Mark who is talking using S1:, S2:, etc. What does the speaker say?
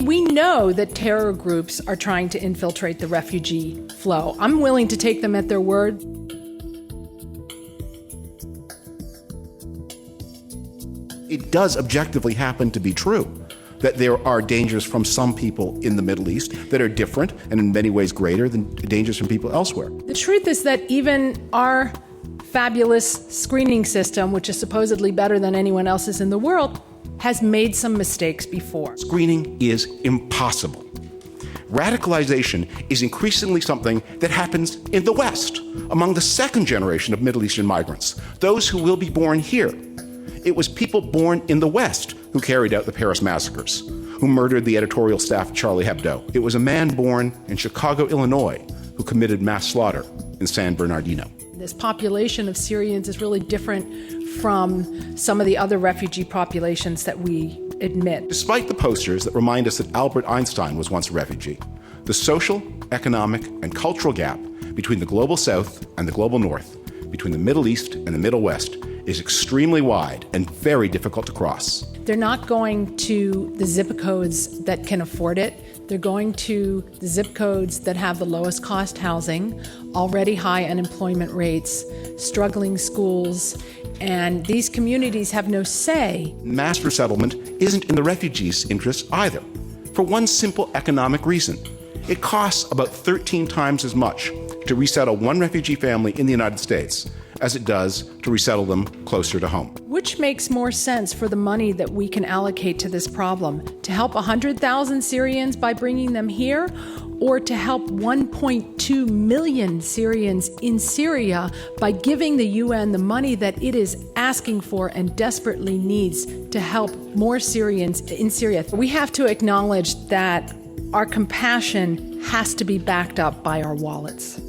S1: We know that terror groups are trying to infiltrate the refugee flow. I'm willing to take them at their word.
S2: It does objectively happen to be true that there are dangers from some people in the Middle East that are different and in many ways greater than dangers from people elsewhere.
S1: The truth is that even our fabulous screening system, which is supposedly better than anyone else's in the world, has made some mistakes before.
S2: Screening is impossible. Radicalization is increasingly something that happens in the West, among the second generation of Middle Eastern migrants, those who will be born here. It was people born in the West who carried out the Paris massacres, who murdered the editorial staff of Charlie Hebdo. It was a man born in Chicago, Illinois, who committed mass slaughter in San Bernardino.
S1: This population of Syrians is really different from some of the other refugee populations that we admit.
S2: Despite the posters that remind us that Albert Einstein was once a refugee, the social, economic, and cultural gap between the global South and the global North, between the Middle East and the Middle West, is extremely wide and very difficult to cross.
S1: They're not going to the zip codes that can afford it. They're going to the zip codes that have the lowest cost housing, already high unemployment rates, struggling schools, and these communities have no say.
S2: Mass resettlement isn't in the refugees' interests either, for one simple economic reason. It costs about 13 times as much to resettle one refugee family in the United States as it does to resettle them closer to home.
S1: Which makes more sense for the money that we can allocate to this problem? To help 100,000 Syrians by bringing them here, or to help 1.2 million Syrians in Syria by giving the UN the money that it is asking for and desperately needs to help more Syrians in Syria? We have to acknowledge that our compassion has to be backed up by our wallets.